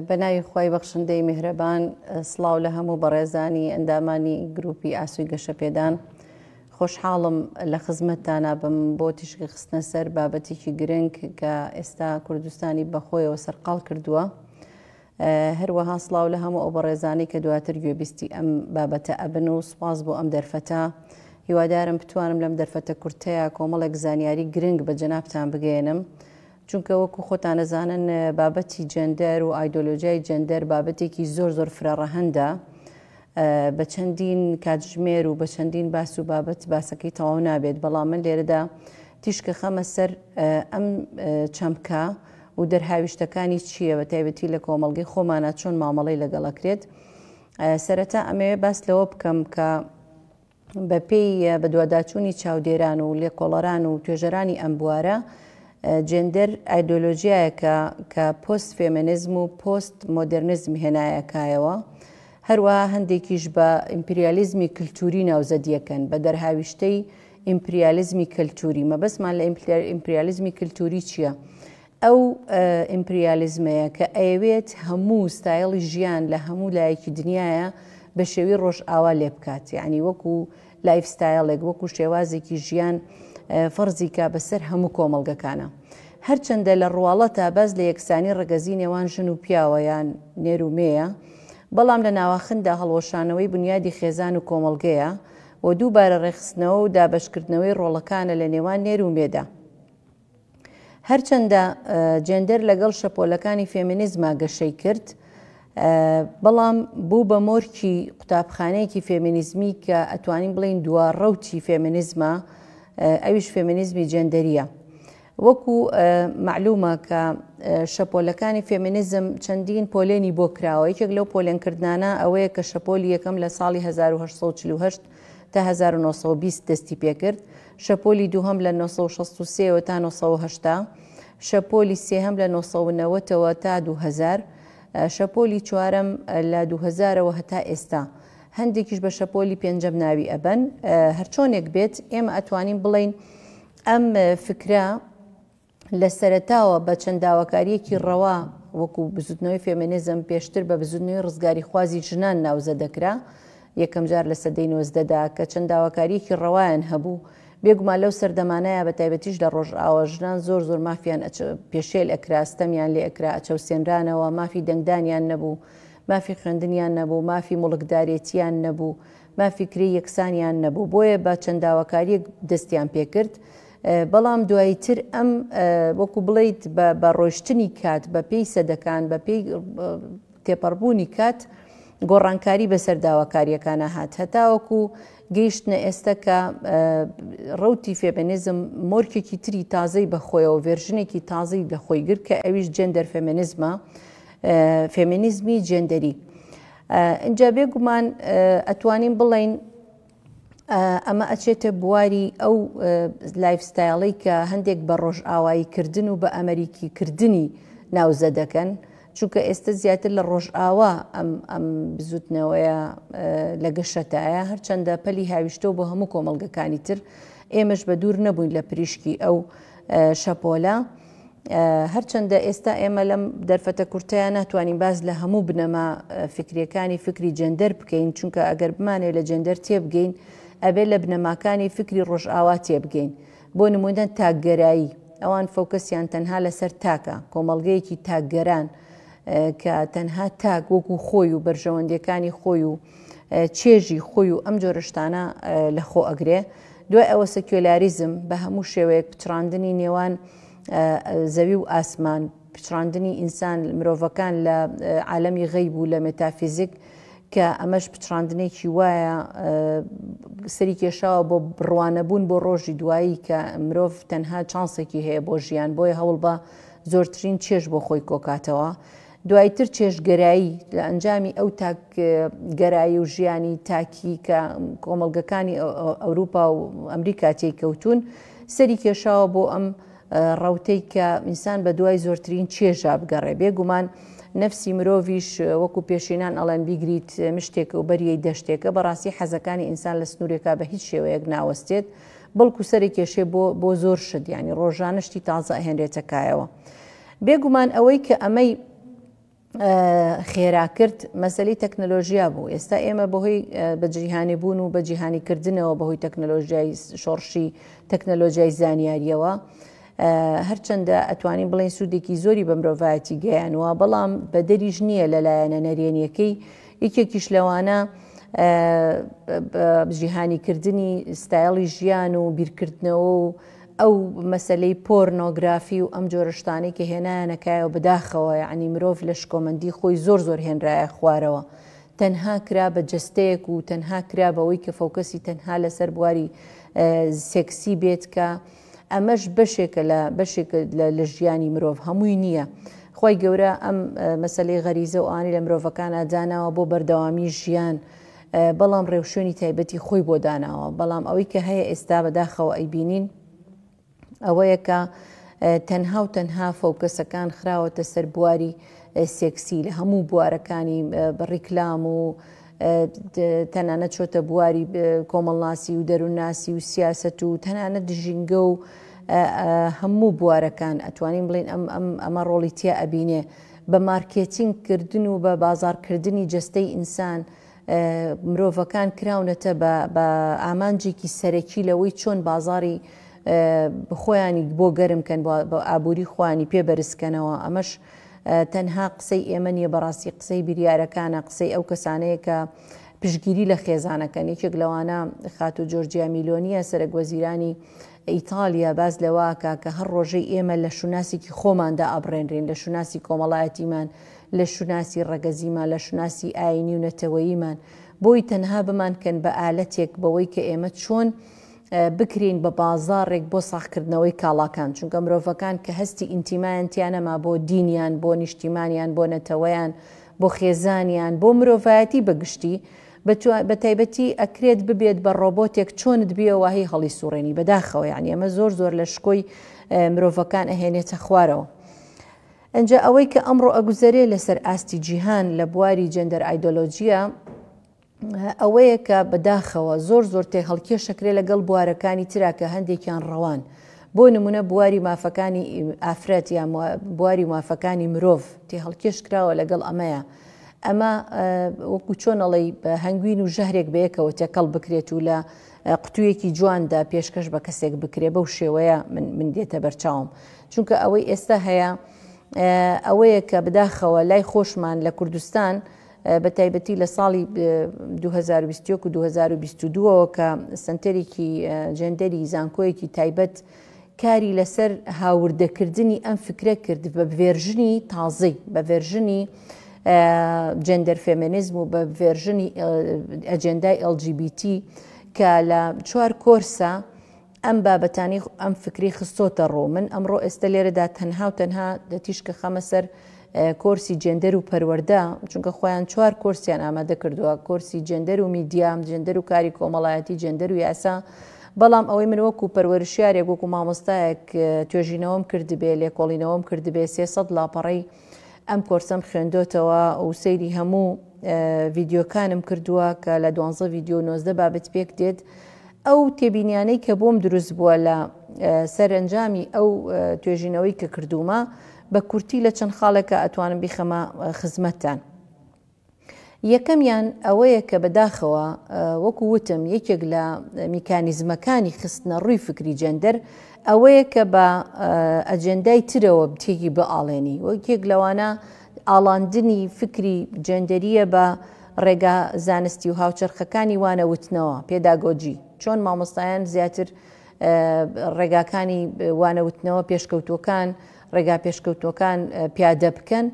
بەناوی خۆی بەخشندەی میهرەبان، سڵاو لە هەموو بەڕێزانی ئەندامانی گروپی ئاسووی گەشەپێدان. خۆشحاڵم لە خزمەتتانە بم بۆ تیشکی خستنە سەر بابەتێکی گرنگ کە ئێستا کوردستانی بەخۆیەوە سەرقاڵ کردووە. هەروەها سڵاو لە هەموو ئەو بەڕێزانی کە دواتر گوێبیستی ئەم بابەتە ئەبن و سوپاس بۆ ئەم دەرفەتە. هیوادارم بتوانم لەم دەرفەتە کورتەیە کۆمەڵێک زانیاری گرنگ بە جەنابتان بگەێنم، چونکە وەکو خۆتان دەزانن بابەتی جەندەر و ئایدۆلۆژیای جەندەر بابەتێکی زۆر فرەڕەهەندە، بە چەندین کاتژمێر و بە چەندین باس و بابەت باسەکەی تەواو نابێت. بەڵام من لێرەدا تیشکە خەمە سەر ئەم چەمکە و دەرهاویشتەکانی چییە، بە تایبەتی لە کۆمەڵگەی خۆمانە چۆن مامەڵەی لەگەڵەکرێت. سەرەتا ئەمەوێ باس لەوە بکەم کە بەپێی بەدواداچوونی چاودێران و لێکۆڵەران و توێژەرانی ئەم بوارە، جێندەر ئایدۆلۆژیایەکە کە پۆست فێمینیزم و پۆست مۆدرنیزم هێنایەکایەوە، هەروەها هەندێکیش بە ئیمپریالیزمی کللتوری ناوزەدیەکەن، بە دەرهاویشتەی ئیمپریالیزمی کللتوری. مەبەستمان لە ئیمپریالیزمی کللتوری چییە؟ ئەو ئیمپریالیزمەیە کە ئەیەوێت هەموو ستایڵی ژیان لە هەموو لایەکی دنیاە بە شێوی ڕۆژئاوا لێ بکات، یعنی وەکو لایف ستایڵێک، وەکو شێوازێکی ژیان فەرزی کا بەسەر هەموو کۆمەڵگەکانە. هەرچەندە لە ڕواڵەتە بەس لە یەکسانی ڕێگەزی نێوان ژن و پیاوە یان نێر و مێیە، بەڵام لە ناواخندا هەڵوەشانەوەی بنیادی خێزان و کۆمەڵگەیە و دووبارە ڕێخستنەوە و دابەشکردنەوەی ڕۆڵەکانە لە نێوان نێر و مێدا. هەرچەندە جێندەر لەگەڵ شەپۆلەکانی فێمینیزما گەشەی کرد، بەڵام بوو بە مۆرکی قوتابخانەیەکی فێمینیزمی کە ئەتوانین بڵین دووەڕەوتی فێمینیزمە، ئەویش فێمینیزمی جێندەریە. وەکو معلومە کە شەپۆلەکانی فێمینیزم چەندین پۆلێنی بۆ کراوە. یەکێک لەو پۆلێنکردانە ئەوەیە کە شەپۆلی یەکەم لە ساڵی 1848 تا 1920 دەستی پێکرد، شەپۆلی دووهەم لە 1963 تا 1970، شەپۆلی سێهەم لە 1990ەوە تا 2000، شەپۆلی چوارەم لە 2000ەوە هەتا ئێستا. هەندێکیش بە شەپۆلی پێنجەم ناوی ئەبەن. هەرچۆنێک بێت ئێمە ئەتوانین بڵین ئەم فکرە لە سەرەتاوە بە چەنداوەکاریەکی ڕەوا وەکو بزوتنەوەی فێمینیزم پێشتر بە بزوتنەوەی ڕزگاری خوازی ژنان ناوزە دەکرا یەکەم جار لە سەدەی 19دا، کە چەنداوەکاریەکی ڕەوایان هەبوو. بێگومان لەو سەردەمانەیە بە تایبەتیش لە ڕۆژئاوا ژنان زۆر مافیان پێشێل ئەکرا، ستەمیان لێ ئەکرا، ئەچەوسێنرانەوە، مافی دەنگدانیان نەبوو، مافی خوێندنیان نەبوو، مافی مڵکدارێتیان نەبوو، مافی کری یەکسانیان نەبوو. بۆیە بە چەنداوەکاریەک دەستیان پێکرد. بەڵام دواییتر ئەم وەکو بڵیت بە ڕۆیشتنی کات، بە پێی سەدەکان، بە پێی تێپەڕبوونی کات، گۆڕانکاری بەسەر داواکاریەکانە هات، هەتاوەکو گەیشتنە ئێستا کە ڕەوتی فێمینیزم مۆرکێکی تری تازەی بەخۆیەوە، ڤێرژنێکی تازەی لەخۆی گرت کە ئەویش جێندەر فێمینیزمە، فێمینیزمی جێندەری. اینجا بێگومان ئەتوانین بڵین ئەمە ئەچێتە بواری ئەو لایف ستایڵی کە هەندێک بە ڕۆژئاواییکردن و بە ئەمریکیکردنی ناوزە دەکەن، چونکە ئێستا زیاتر لە ڕۆژئاوا ئەم بزوتنەوەیە لە گەشەتایە، هەرچەندە پەلی هاویشتەوە بۆ هەموو کۆمەڵگەکانی تر. ئێمەش بە دوور نەبووین لە پریشکی ئەو شەپۆلە. هەرچەندە ئێستا ئێمە لەم دەرفەتە کورتەیە ناتوانین باز لە هەموو بنەما فکریەکانی فکری جێندەر بکەین، چونکە ئەگەر بمانێت لە جێندەر تێبگەین ئەبێت لە بنەماکانی فکری ڕۆژئاوا تێبگەین. بۆ نمونە تاکگەرایی، ئەوان فۆکەسیان تەنها لەسەر تاکە، کۆمەڵگەیەکی تاکگەران کە تەنها تاک وەکو خۆی و بەرژەوەندەکانی خۆی و چێژی خۆی و ئەم جۆرە شتانە لە خۆ ئەگرێ. دوای ئەوە سەکیۆلاریزم بە هەموو شێوەیەک پچڕاندنی نێوان زەوی و ئاسمان، پچڕاندنی ئینسان مرۆڤەکان لە عالەمی غەیب و لە مێتافیزیک، کە ئەمەش پچڕاندنێکی وایە سەری کێشاوە بۆ بڕوانەبوون بۆ ڕۆژی دوایی کە مرۆڤ تەنها چانسێکی هەیە بۆ ژیان، بۆیە هەوڵ بە زۆرترین چێژ بۆ خۆی کۆکاتەوە. دوایتر چێژگەرایی لە ئەنجامی ئەو تاکگەرایی و ژیانی تاکی کە کۆمەڵگەکانی ئەوروپا و ئەمریکا تێکەوتون، سەری کێشاوە بۆ ئەم ڕەوتەی کە ئینسان بە دوای زۆرترین چێژا بگەڕێ. بێگومان نەفسی مرۆڤیش وەکو پێشینان ئەڵێن بیگریت مشتێکە و بەریەی دەشتێکە، بەڕاستی حەزەکانی ئینسان لە سنوورێکا بە هیچ شێوەیەک ناوەستێت، بەڵکو سەرێک کێشێ بۆ زۆر شت، ینی ڕۆژانشتی تازە ئەهێنرێتەکایەوە. بێگومان ئەوەی کە ئەمەی خێرا کرد مەسەلەی تەکنەلۆژیا بوو. ئێستا ئێمە بەهۆی بەجیهانی بوون و بەجیهانیکردنەوە بەهۆی تەکنەلۆژیای شۆڕشی تەکنەلۆژیای زانیاریەوە هەرچەندە ئەتوانین بڵێن سوودێکی زۆری بە مرۆڤایەتی گەیانوە، بەڵام بەدەریش نییە لەلایەنە نەرێنیەکەی یەکێکیش لەوانە جیهانیکردنی ستایڵی ژیان و بیرکردنەوە و ئەو مەسلەی پۆرنۆگرافی و ئەم جۆرە شتانەی کە هێنایەنەکایەوە بەداخەوە، یعنی مرۆڤ لە شکۆمەندی خۆی زۆر هێنرایە خوارەوە، تەنها کرا بە جەستەیەک و تەنها کرا بەوەی کە فۆکەسی تەنها لەسەر بواری سێکسی بێت، کە ئەمەش بەشێکە لە ژیانی مرۆڤ هەمووی نییە. خۆی گەورە ئەم مەسلەی غەریزە و ئانی لە مرۆڤەکان داناوە بۆ بەردەوامی ژیان، بەڵام ڕێوشێنی تایبەتی خۆی بۆ داناوە. بەڵام ئەوەی کە هەیە ئێستا بەداخەوە ئەیبینین ئەوەیە کە تەنها و تەنها فۆکەسەکان خراوەتە سەر بواری سێکسی لە هەموو بوارەکانی بڕیکلام و تەنانەت چۆتە بواری کۆمەڵناسی و دەروونناسی و سیاست و تەنانەت ژینگە و هەموو بوارەکان ئەتوانین بڵێن ئەمە ڕۆڵی تیا ئەبینێ بە مارکێتینگکردن و بە بازارکردنی جەستەی ئینسان. مرۆڤەکان کراونەتە بە ئامانجێکی سەرەکی لەوەی چۆن بازاری خۆیانی بۆ گەرمکەن، بە ئابووری خۆیانی پێبەرزکەنەوە. ئەمەش تەنها قسەی ئێمە نیە، بەڕاستی قسەی بریارەکانە، قسەی ئەو کەسانەیە کە پشگیری لە خێزانەکەن. یەکێک لەوانە خاتو جۆرجیا میلۆنیە سەرۆکوەزیرانی ئیتالیا باز لەواکە کە هەر ڕۆژەی ئێمە لە شوناسێکی خۆماندا ئابڕێنرین، لە شوناسی کۆمەڵایەتیمان، لە شوناسی ڕەگەزیمان، لە شوناسی ئاینی و نەتەوەییمان، بۆی تەنها بمانکەن بە ئالەتێک بەوەی کە ئێمە چۆن بکرین بە بازارێک بۆ ساختکردنەوەی کاڵاکان. چونکە مرۆڤەکان کە هەستی ئینتیمایەتیانەما بۆ دینیان، بۆ نیشتیمانیان، بۆ نەتەوەیان، بۆ خێزانیان، بۆ مرۆڤایەتی بەگشتی بە تایبەتی ئەکرێت ببێت بە ڕۆبۆتێک چۆنت بیەوە هی هەڵی سوڕێنی بەداخەوە. یعنی ئەمە زۆر لە شکۆی مرۆڤەکان ئەهێنێتە خوارەوە. ئەنجا ئەوەی کە ئەمڕۆ ئەگوزارێ لەسەر ئاستی جیهان لە بواری جەندەر ئایدۆلۆجیە ئەوەیە کە بەداخەوە زۆر تێ هەڵکێشەکرێ لەگەڵ بوارەکانی ترا کە هەندێکیان ڕەوان. بۆ نمونە بواری مافەکانی ئافرەت یان بواری مافەکانی مرۆڤ تێ هەڵکێش کراوە لەگەڵ ئەمەیە. ئەمە وەکو چۆنەڵی هەنگوین و ژەهرێک بەیەکەوە تێکەڵ بکرێت و لە قوتوویەکی جواندا پێشکەش بە کەسێک بکرێ، بەو شێوەیە من دێتە بەرچاوم. چونکە ئەوەی ئێستا هەیە ئەوەیە کە بەداخەوە لای خۆشمان لە کوردستان بە تایبەتی لە ساڵی 2021 و 2022ەوە کە سنتەرێکی جەندەری زانکۆیەکی تایبەت کاری لەسەر هاوردەکردنی ئەم فکرە کرد بە ڤێرژنی تازەی، بە ڤێرژنی جەندەر فێمینیزم و بە ڤێرژنی ئەجێندای LGBT کە لە 4 کۆرسە ئەم بابەتانی ئەم فکری خستۆتە ڕۆ. من ئەمڕۆ ئێستا لێرەدا تەنها و تەنها دەتیشکە خەمە سەر کۆرسی جێندەر و پەروەردە، چونکە خۆیان 4 کۆرسیان ئامادە کردووە، کۆرسی جێندەر و میدیام، جێندەر و کاری کۆمەڵایەتی، جێندەر و یاسا. بەڵام ئەوەی من وەکو پەروەرشیارێک وەکو مامۆستایەک توێژینەوەم کردبێ، لێکۆڵینەوەم کردبێ، 300 لاپەڕەی ئەم کۆرسەم خوێندۆتەوە و سەیری هەموو ڤیددیۆکانم کردووە کە لە 12 ڤیددیۆ 19 بابەت پێک دێت. ئەو تێبینیانەی کە بۆم دروست بووە لە سەرنجامی ئەو توێژینەوەی کە کردومە بە کورتی لە چەند خاڵێکە ئەتوانم بیخەمە خزمەتتان. یەکەمیان ئەوەیە کە بەداخەوە وەکو وتم یەکێک لە میکانیزمەکانی خستنە ڕووی فکری جەندەر ئەوەیە کە بە ئەجێندای ترەوە بتێکی بەئاڵێنی، وەکێک لەوانە ئاڵاندنی فکری جەندەریە بە ڕێگا زانستی و هاوچەرخەکانی وانەوتنەوە، پێداگۆجی، چۆن مامۆستایان زیاتر ڕێگاکانی وانەوتنەوە پێشکەوتوەکان، ڕێگا پێشکەوتوەکان پیادە بکەن.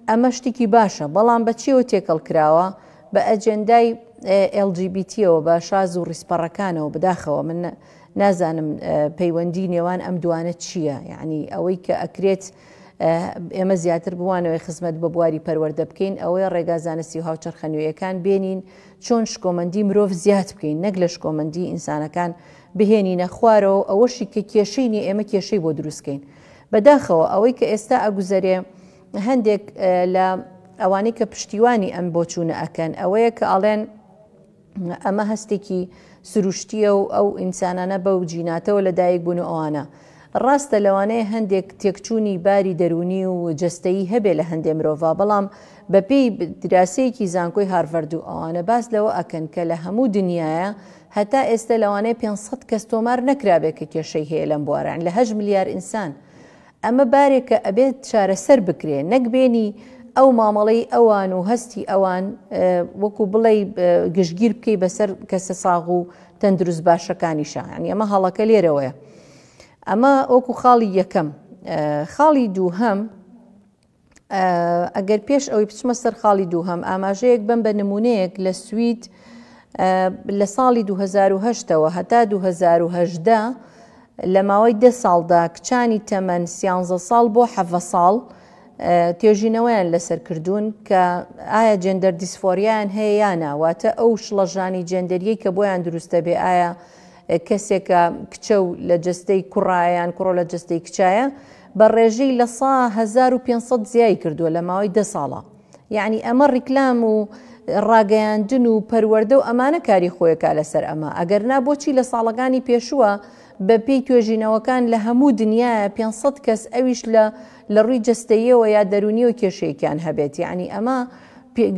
ئەمە شتێکی باشە، بەڵام بەچیەوە تێکەڵ کراوە بە ئەجێندای LGBTەوە بە شاز و ڕیسپەڕەکانەوە. بەداخەوە من نازانم پەیوەندی نێوان ئەم دوانە چییە، یعنی ئەوەی کە ئەکرێت ئێمە زیاتر بوانەوەی خزمەت بە بواری پەروەردە بکەین، ئەوەی ڕێگا زانستی و هاوچەرخەنوویەکان بێنین چۆن شکۆمەندی مرۆڤ زیاد بکەین، نەک لە شکۆمەندی ئینسانەکان بهێنینە خوارەوە ئەوەشی کە کێشەی ئێمە کێشەی بۆ دروستکەین. بەداخەوە ئەوەی کە ئێستا ئەگوزارێ هەندێک لە ئەوانەی کە پشتیوانی ئەم بۆچوونە ئەکەن ئەوەیە کە ئاڵێن ئەمە هەستێکی سروشتیە و ئەو ئینسانانە بەو جیناتەوە لەدایک بوون و ئەوانە. ڕاستە لەوانەیە هەندێک تێکچوونی باری دەرونی و جەستەیی هەبێ لە هەندێک مرۆڤ، بەڵام بەپێی دراسەیەکی زانکۆی هارڤەرد و ئەوانە باس لەوە ئەکەن کە لە هەموو دنیاە هەتا ئێستا لەوانەیە 500 کەس تۆمار نەکرابێت کە کێشەی هەیە لەم بواران لە 8 ملیار ئینسان. ئەمە بارێکە ئەبێت چارەسەر بکرێ، نەکبێنی ئەو مامەڵەی ئەوان و هەستی ئەوان وەکو بڵێ گشتگیر بکەی بەسەر کەسە ساغ و تەندروست باشەکانیشە. ینی ئەمە هەڵەکە لێرەوەیە. ئەمە وەکو خاڵی یەکەم. خاڵی دووهەم، ئەگەر پێش ئەوەی بچمە سەر خاڵی دووهەم ئاماژەیەک بم بە نمونەیەک لە سوید لە ساڵی 2008ەوە هەتا 2018 لە ماوەی 10 ساڵدا کچانی تەمەن 13 ساڵ بۆ 7 ساڵ توێژینەوەیان لەسەر کردوون کە ئایا جێندەر دیسفۆریان هەیە یانە، واتە ئەو شڵەژانی جێندەریەی کە بۆیان دروستە بێ ئایا کەسێکە کچە و لە جەستەی کوڕایان کوڕۆ لە جەستەی کچایە بە ڕێژەی لە 1500 زیای کردووە لە ماوەی 10 ساڵە. یعنی ئەمە ڕیکلام و ڕاگەیاندن و پەروەردە و ئەمانە کاری خۆیەکە لەسەر ئەمە. ئەگەرنا بۆچی لە ساڵەکانی پێشووە بە پێی توێژینەوەکان لە هەموو دنیاە 500 کەس ئەویش لە ڕووی جەستەیەوە یا دەرونیەوە کێشەیەکیان هەبێت. یعنی ئەمە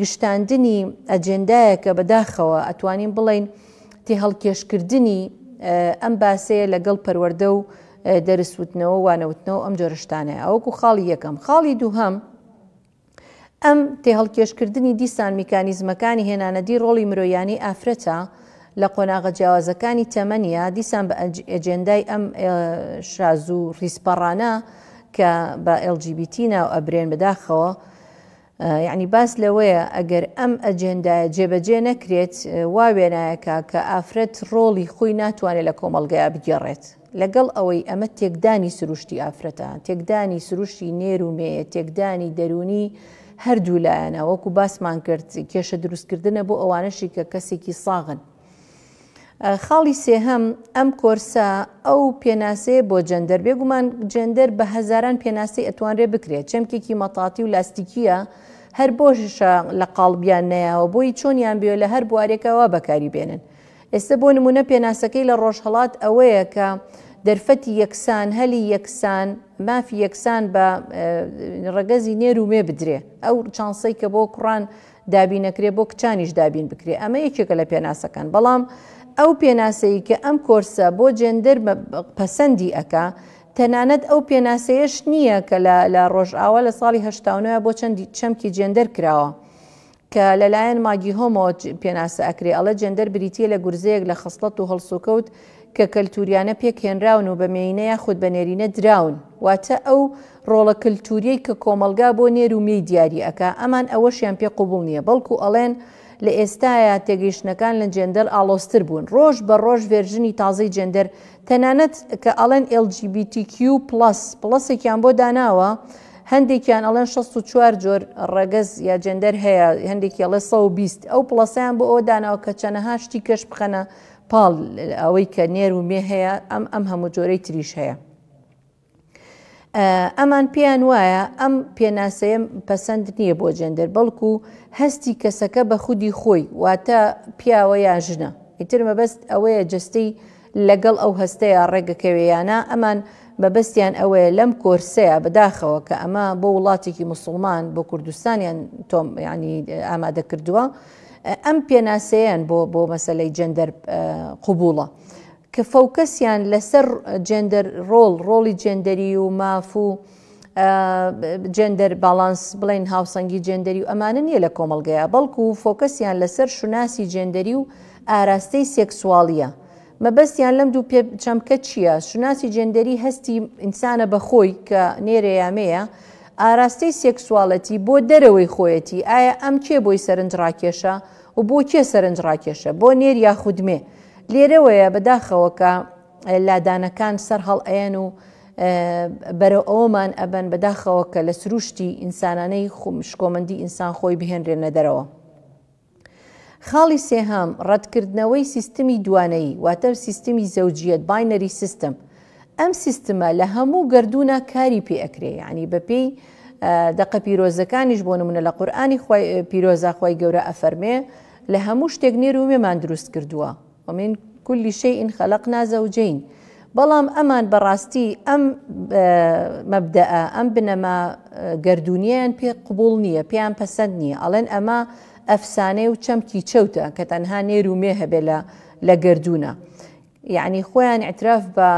گشتاندنی ئەجێندایە کە بەداخەوە ئەتوانین بڵین تێ هەڵکێشکردنی ئەم باسەیە لەگەڵ پەروەردە و دەرسوتنەوە وانەوتنەوە ئەم جۆرەشتانەیە. ئەوەکو خاڵی یەکەم. خاڵی دووهەم، ئەم تێ هەڵکێشکردنی دیسان میکانیزمەکانی هێنانەدی ڕۆڵی مرۆیانی ئافرەتە لە قۆناغە جیاوازەکانی تەمەنیە دیسان بە ئەجێندای ئەم شاز و ڕیسپەڕانە کە بە LGBT ناو ئەبرێن بەداخەوە. یعنی باس لەوەیە ئەگەر ئەم ئەجێندایە جێبەجێ نەکرێت وا وێنایەکە کە ئافرەت ڕۆڵی خۆی ناتوانێت لە کۆمەڵگەیە بگێڕێت. لەگەڵ ئەوەی ئەمە تێکدانی سروشتی ئافرەتە، تێکدانی سروشتی نێر و مێ، تێکدانی دەرونی هەردوو لایەنە. وەکو باسمان کرد کێشە دروستکردنە بۆ ئەوانەشی کە کەسێکی ساغن. خاڵی سێهەم، ئەم کۆرسە ئەو پێناسەیە بۆ جەندەر، بێگومان جەندەر بە هەزاران پێناسەی ئەتوانرێ بکرێت، چەمکێکی مەتاتی و لاستیکیە هەر بۆشە لە قاڵبیان نەیەوە بۆی چۆنیان بێ لە هەر بوارێکەوە بەکاری بێنن. ئێستا بۆ نمونە پێناسەکەی لە ڕۆژهەڵات ئەوەیە کە دەرفەتی یەکسان، هەلی یەکسان، مافی یەکسان بە ڕەگەزی نێر و مێ بدرێ، ئەو چانسەی کە بۆ کوڕان دابینەکرێ بۆ کچانیش دابین بکرێ. ئەمە یەکێکە لە پێناسەکان. بەڵام ئەو پێناسەی کە ئەم کۆرسە بۆ جێندەر پەسەندی ئەکا تەنانەت ئەو پێناسەیەش نییە کە لە ڕۆژئاوا لە ساڵی 89 بۆ چەمکی جێندەر کراوە کە لەلایەن ماگی هۆمەوە پێناسە ئەکرێ. ئەڵە جێندەر بریتیە لە گورزەیەک لە خەسڵەت و هەڵسوکەوت کە کەلتوریانە پێکهێنراون و بە مێینە یاخود بە نێرینە دراون، واتە ئەو ڕۆڵە کللتوریەی کە کۆمەلگا بۆ نێر و مێی دیاری ئەکا ئەمان ئەوەشیان پێ قوبوڵ نییە، بەڵکو ئەڵێن لە ئێستاە تێگەیشتنەکان لە جێندەر ئاڵۆستر بوون، ڕۆژ بە ڕۆژ ڤێرژنی تازەی جێندەر، تەنانەت کە ئەڵێن LGBTQ++ێکیان بۆ داناوە، هەندێکیان ئەڵێن 64 جۆر ڕەگەز یا جێندەر هەیە، هەندێکی ئەڵێ 120. ئەو پڵەسیان بۆ ئەوە داناوە کە چەنەها شتی کەش بخەنە پاڵ ئەوەی کە نێر و مێ هەیە، ئەم هەموو جۆرەی تریش هەیە. ئەمان پێیان وایە ئەم پێناسەیە پەسەند نییە بۆ جێندەر، بەڵکو هەستی کەسەکە بە خودی خۆی، واتە پیاوە یا ژنە. ئیتر مەبەست ئەوەیە جەستەی لەگەڵ ئەو هەستەیە ڕێگەکەوێیانە. ئەمان بەبەستیان ئەوەیە لەم کۆرسەیە بەداخەوە کە ئەمە بۆ وڵاتێکی موسڵمان بۆ کوردستانیان تۆم ینی ئامادە کردووە، ئەم پێناسەیەن بۆ مەسەلەی جێندەر قوبوڵە کە فەوکەسیان لەسەر جێندەر ڕۆڵی جێندەری و ماف و جێندەر باڵانس بڵین هاوسەنگی جێندەری و ئەمانە نییە لە کۆمەڵگەیە، بەڵکو فۆکەسیان لەسەر شوناسی جێندەری و ئاراستەی سێکسوالیە. مەبەستیان لەم دوو چەمکە چییە؟ شوناسی جێندەری هەستی ئینسانە بەخۆی کە نێرە یامەیە، ئاراستەی سێکسواڵەتی بۆ دەرەوەی خۆیەتی، ئایا ئەم کێ بۆی سەرنج ڕاکێشە و بۆ کێ سەرنج ڕاکێشە، بۆ نێر یاخودمێ. لێرەوەیە بەداخەوە کە لادانەکان سەر هەڵ ئەیەن و بەرەو ئەومان ئەبەن بەداخەوە کە لە سروشتی ئینسانانەی شکۆمەندی ئینسان خۆی بهێنرێنە دەرەوە. خاڵی سێهەم ڕەتکردنەوەی سیستمی دوانەیی واتە سیستمی زەوجیەت باینەری سیستم. ئەم سیستمە لە هەموو گردوونە کاری پێ ئەکرێ، یعنی بەپێی دەقە پیرۆزەکانیش بۆ نمونە لە قورئانی پیرۆزە خۆی گەورە ئەفەرمێ لە هەموو شتێک نێر و مێمان دروست کردووە ومن كل شيء خلقنا زوجين. بەڵام ئەمان بەڕاستی ئەم مەبدەئە ئەم بنەما گردونیان پێ قبول نییە، پێیان پەسەند نییە، ئەڵێن ئەمە ئەفسانەی و چەمکی چەوتە کە تەنها نێر و مێ هەبێ لە گردونە. یعنی خۆیان اعتراف بە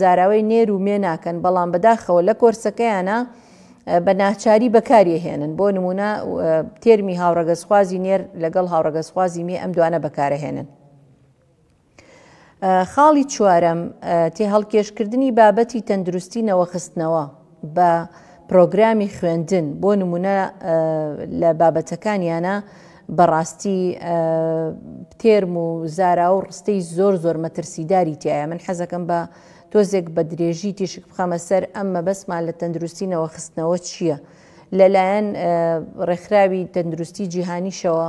زاراوەی نێر و مێ ناکەن، بەڵام بەداخەوە لە کۆرسەکەیانە بە ناچاری بەکارێهێنن. بۆ نمونە تێرمی هاوڕەگەزخوازی نێر لەگەڵ هاوڕەگەزخوازی مێ ئەم دوانە بەکارەهێنن. خاڵی چوارەم تێ هەڵکێشکردنی بابەتی تەندروستی نەوەخستنەوە بە پرۆگرامی خوێندن. بۆ نمونە لە بابەتەکانیانە بەڕاستی تێرم و زارا و ڕستەی زۆر زۆر مەترسیداری تایە. من حەزەکەم بە تۆزێک بە درێژی تێشک بخەمە سەر ئەمە بەسمان لە تەندروستی نەوەخستنەوە چییە. لەلایەن ڕێکخراوی تەندروستی جیهانیشەوە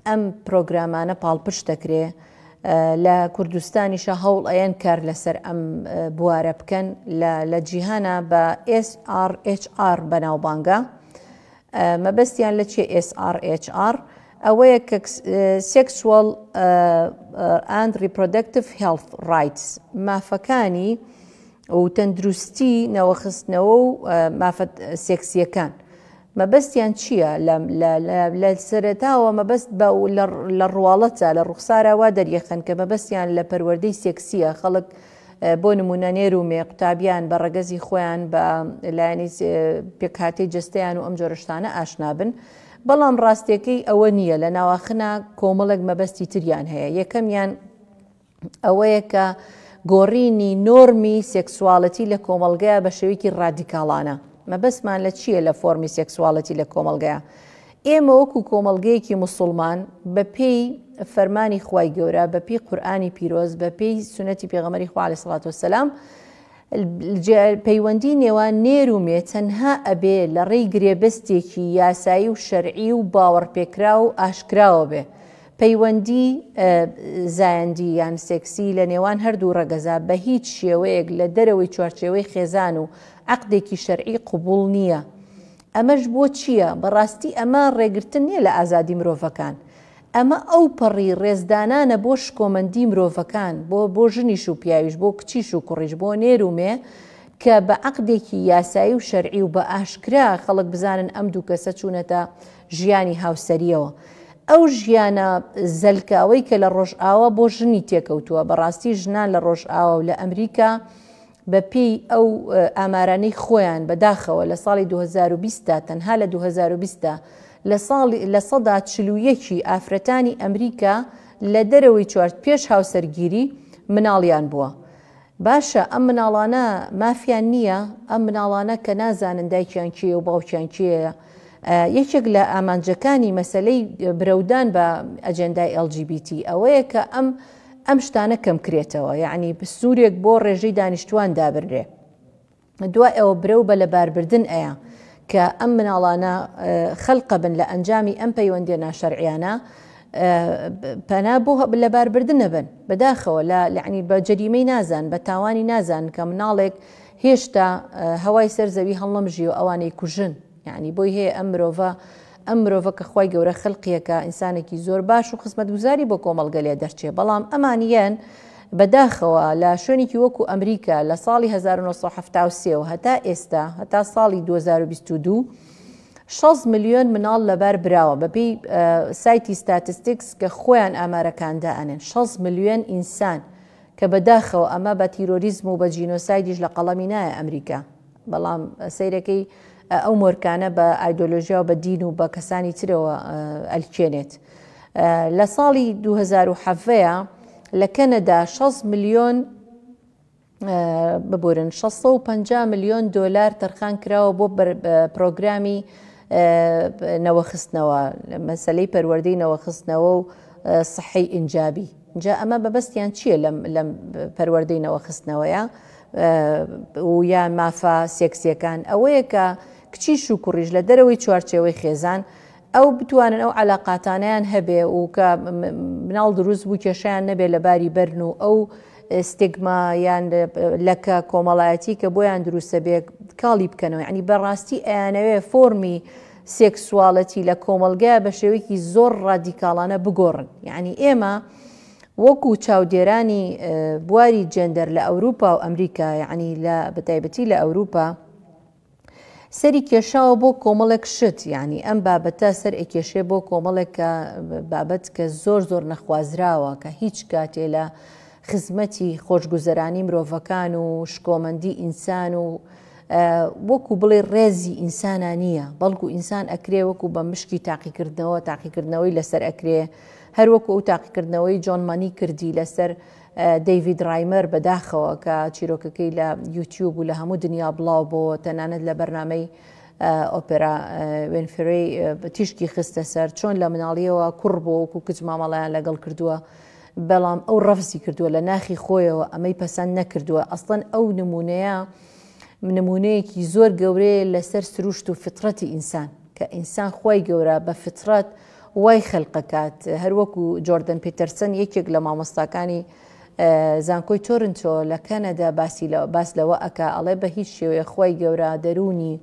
ئەم پرۆگرامانە پاڵپشت دەکرێ. لە کوردستانیشە هەوڵ ئەیەن کار لەسەر ئەم بوارە بکەن لە جیهانە بە SRHR بەناوبانگە. مەبەستیان لە چێ SRHR؟ ئەوەیە کە Sexual and Reproductive Health Rights، مافەکانی و تەندروستی نەوەخستنەوە و مافەت سێکسیەکان. مەبەستیان چییە؟ لە سەرەتاوە مەبەست بە لە ڕواڵەتە لە ڕوخسارەوە دەریەخەن کە مەبەستیان لە پەروەردەی سێکسیە. خەڵک بۆ نمونە نێر و مێ قوتابیان بە ڕەگەزی خۆیان بە لایەنی پێکهاتەی جەستەیان و ئەم جۆرەشتانە ئاشنابن. بەڵام ڕاستیەکەی ئەوە نییە، لە ناواخنا کۆمەڵێک مەبەستی تریان هەیە. یەکەمیان ئەوەیە کە گۆڕینی نۆرمی سێکسواڵەتی لە کۆمەڵگەیە بە شێوەیەکی ڕادیکاڵانە. مەبەستمان لە چییە لە فۆرمی سێکسواڵەتی لە کۆمەڵگەیە؟ ئێمە وەکو کۆمەڵگەیەکی موسڵمان بە پێی فەرمانی خوای گەورە، بە پێی قورئانی پیرۆز، بە پێی سونەتی پێغەمبەری خوا عەلەیهی سەڵات وەسەلام پەیوەندی نێوان نێر و مێ تەنها ئەبێ لە ڕێی گرێبەستێکی یاسایی و شەرعی و باوەڕپێکرا و ئاشکراوە بێ. پەیوەندی زایەندی یان سێکسی لە نێوان هەردوو ڕەگەزا بە هیچ شێوەیەک لە دەرەوەی چوارچێوەی خێزان و عەقدێکی شەرعی قبول نییە. ئەمەش بۆ چییە؟ بەڕاستی ئەمە ڕێگرتن نییە لە ئازادی مرۆڤەکان، ئەمە ئەو پەڕی ڕێزدانانە بۆ شکۆمەندی مرۆڤەکان، بۆ ژنیش و پیاویش، بۆ کچیش و کوڕیش، بۆ نێر و مێ، کە بە عەقدێکی یاسایی و شەرعی و بە ئاشکرا خەڵک بزانن ئەم دوو کەسە چوونەتە ژیانی هاوسەریەوە. ئەو ژیانە زەلکاوەی کە لە ڕۆژئاوا بۆ ژنی تێکەوتووە. بەڕاستی ژنان لە ڕۆژئاوا و لە ئەمریکا بە پێی ئەو ئامارانەی خۆیان بەداخەوە لە ساڵی 2020 تەنها لە 2020 لە سەدا 41 ئافرەتانی ئەمریکا لە دەرەوەی چوارت پێش هاوسەرگیری مناڵیان بووە. باشە ئەم مناڵانە مافیان نییە، ئەم مناڵانە کە نازانن دایکیان کێیە و باوکیان کێیە. یەکێک لە ئامانجەکانی مەسەلەی برەودان بە ئەجەندای LGBT ئەوەیە کە ئەم شتانە کەم کرێتەوە، یعنی سوورێک بۆ ڕێژەی دانیشتوان دابرێ. دوای ئەوە برەو بە لەباربردن ئەیە کە ئەم مناڵانە خەلقە بن لە ئەنجامی ئەم پەیوەندیە ناشەرعیانە پەنا بۆ لەباربردن نەبن. بەداخەوە لەعنی بە جەریمەی نازان، بە تاوانی نازان کە مناڵێک هێشتا هەوای سەرزەوی هەڵەمژی و ئەوانەی کوژن. یعنی بۆی هەیە ئەم مرۆڤە کە خوای گەورە خەڵقیەکە ئینسانێکی زۆر باش و خزمەتگوزاری بۆ کۆمەڵگە لێ دەرچێ. بەڵام ئەمانیان بەداخەوە لە شوێنێکی وەکو ئەمریکا لە ساڵی 1970 و هەتا ئێستا هەتا ساڵی 2022 6 ملیۆن مناڵ لەبار براوە بەپێی سایتی ستاتستیکس کە خۆیان ئامارەکاندا ئەنێن. 6 ملیۆن ئینسان کە بەداخەوە ئەمە بە تیرۆریزم و بە جینۆسایدیش لە قەڵەمی نایە ئەمریکا. بەڵام سەیرەکەی ئەو مۆرکانە بە ئایدۆلۆژیا و بە دین و بە کەسانی ترەوە ئەلکێنێت. لە ساڵی 2007 لە کەنەدا 6 ملیۆن ببورن 650 ملیۆن دۆلار تەرخان کراوە بۆ پرۆگرامی نەوەخستنەوە، مەسەلەی پەروەردەی نەوەخستنەوە و سەحەی ئینجابی. جا ئەمە بەبەستیان چییە لەم پەروەردەی نەوەخستنەوەیە و یان مافە سێکسیەکان؟ ئەوەیە کە کچیش و کوڕیش لە دەرەوەی چوارچێوەی خێزان ئەو بتوانن ئەو علاقاتانیان هەبێ و کە مناڵ دروست بوو کێشیان نەبێ لەباری بەرن و ئەو ستیگما یان لەکە کۆمەڵایەتی کە بۆیان دروستە بێ کاڵی بکەنەوە. ینی بەڕاستی ئەیانەوێ فۆرمی سێکسواڵەتی لە کۆمەلگای بە شێوەیەکی زۆر ڕادیکاڵانە بگۆڕن. یعنی ئێمە وەکو چاودێرانی بواری جێندەر لە ئەوروپا و ئەمریکا، یعنی لە بەتایبەتی لە ئەوروپا سەری کێشاوە بۆ کۆمەڵێک شت، یعنی ئەم بابەتە سەر ئەکێشێ بۆ کۆمەڵێک بابەت کە زۆر زۆر نەخوازراوە کە هیچ کاتێ لە خزمەتی خۆشگوزەرانی مرۆڤەکان و شکۆمەندی ئینسان و وەکو بڵێ ڕێزی ئینسانە نییە، بەڵکو ئینسان ئەکرێ وەکو بە مشکی تاقیکردنەوەی لەسەر ئەکرێ، هەروەکو ئەو تاقیکردنەوەی جۆن مانی کردی لەسەر دەیڤید ڕایمەر بەداخەوە کە چیرۆکەکەی لە یوتیوب و لە هەموو دنیا بڵاو بۆ تەنانەت لە بەرنامەی ئۆپێرا وینفری تیشکی خستە سەر چۆن لە مناڵیەوە کوڕ بۆ وەکو کچ مامەڵیان لەگەڵ کردووە، بەڵام ئەو ڕەفزی کردووە لە ناخی خۆیەوە ئەمەی پەسەند نەکردووە. ئەسڵەن ئەو نمونەیەکی زۆر گەورەیە لەسەر سروشت و فترەتی ئینسان کە ئینسان خۆی گەورە بە فترەت وای خەلقەکات. هەروەکو جۆردن پیتەرسن یەکێک لە مامۆستاکانی زانکۆی تۆرنتۆ لە کەنەدا باس لەوە ئەکا ئەڵێ بە هیچ شێوەیە خۆی گەورە دەرونی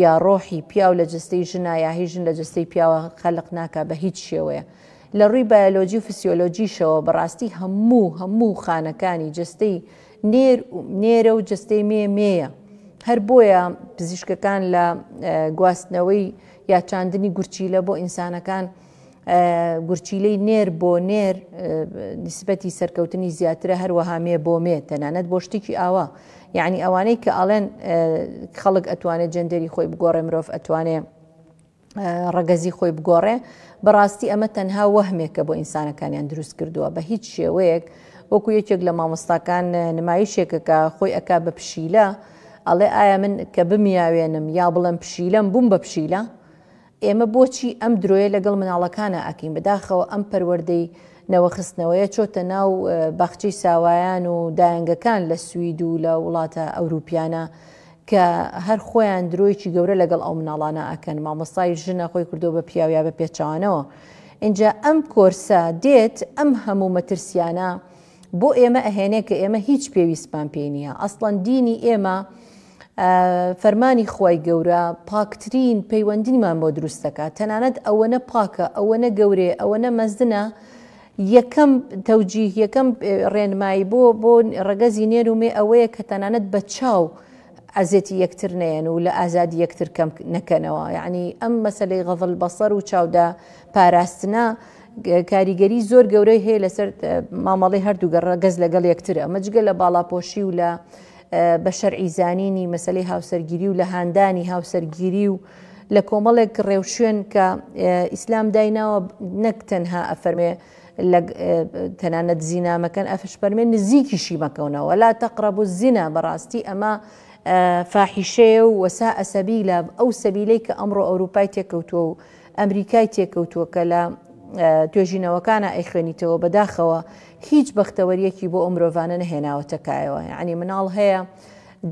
یا ڕۆحی پیاو لە جستەی ژنا یا هیچ ژن لە جستەی پیاوە خەلق ناکە بە هیچ شێوەیە. لە ڕووی بایۆلۆجی و فسیۆلۆجیشەوە بەڕاستی هەموو خانەکانی جستەی نێرە و جستەی مێیە. هەر بۆیە پزیشکەکان لە گواستنەوەی یا چاندنی گورچیلە بۆ ئینسانەکان گورچیلەی نێر بۆ نێر نسبەتی سەرکەوتنی زیاترە، هەروەها مێ بۆ مێ، تەنانەت بۆ شتێکی ئاوا. یعنی ئەوانەی کە ئەڵێن خەڵک ئەتوانێت جەندەری خۆی بگۆڕێ، مرۆڤ ئەتوانێت ڕەگەزی خۆی بگۆڕێ، بەڕاستی ئەمە تەنها وەهمێکە بۆ ئینسانەکانیان دروست کردووە بە هیچ شێوەیەک. وەکو یەکێک لە مامۆستاکان نمایشێکەکە خۆی ئەکا بە پشیلە، ئەڵێ ئایا من کە بمیاوێنم یا بڵم پشیلەم بووم بە پشیلە؟ ئێمە بۆچی ئەم درۆیە لەگەڵ مناڵەکانە ئەکەین؟ بەداخەوە ئەم پەروەردەی نەوەخستنەوەیە چۆتە ناو باخچەی ساوایان و دایانگەکان لە سوید و لە وڵاتە ئەوروپیانە کە هەر خۆیان درۆیکی گەورە لەگەڵ ئەو مناڵانە ئەکەن. مامۆستای ژنە خۆی کردو بە پیاویا بە پێچوانەوە. اینجا ئەم کۆرسە دێت ئەم هەموو مەترسیانە بۆ ئێمە ئەهێنێ کە ئێمە هیچ پێویستمان پێی نییە. ئەسڵەن دینی ئێمە فەرمانی خۆی گەورە پاکترین پەیوەندیمان بۆ دروستەکە، تەنانەت ئەوەنە پاکە، ئەوەنە گەورێ، ئەوەنە مەزنە، یەکەم تەوجیه یەکەم ڕێنمایی بۆ ڕەگەزی نێر و مێ ئەوەیە کە تەنانەت بە چاو ئەزێتی یەکتر نێن و لە ئازادی یەکتر کەم نەکەنەوە. یعنی ئەم مەسەلەی غەضڵ بەسەر و چاودا پاراستنە کاریگەری زۆر گەورەی هەیە لەسەر مامەڵی هەردوو ڕەگەز لەگەڵ یەکترە. ئەمە جگە لە باڵاپۆشی و لە بە شەرعی زانینی مەسەلەی هاوسەرگیری و لە هاندانی هاوسەرگیری و لە کۆمەڵێک ڕێوشوێن کە ئیسلام دایناوە نەک تەنها ئەفەرمێ تەنانەت زینا مەکەن، ئەفەرمێ نزیکیشی مەکەونەوە، لا تەقرەبوا الزنا. بەڕاستی ئەمە فاحیشەیە و وەساء سەبیلە، ئەو سەبیلەی کە ئەمڕۆ ئەوروپای تێکەوتووە و ئەمریکای تێکەوتووە کە لە توێژینەوەکانە ئەیخوێنیتەوە بەداخەوە هیچ بەختەوەریەکی بۆ ئەو مرۆڤانە نەهێناوەتەکایەوە. یعنی مناڵ هەیە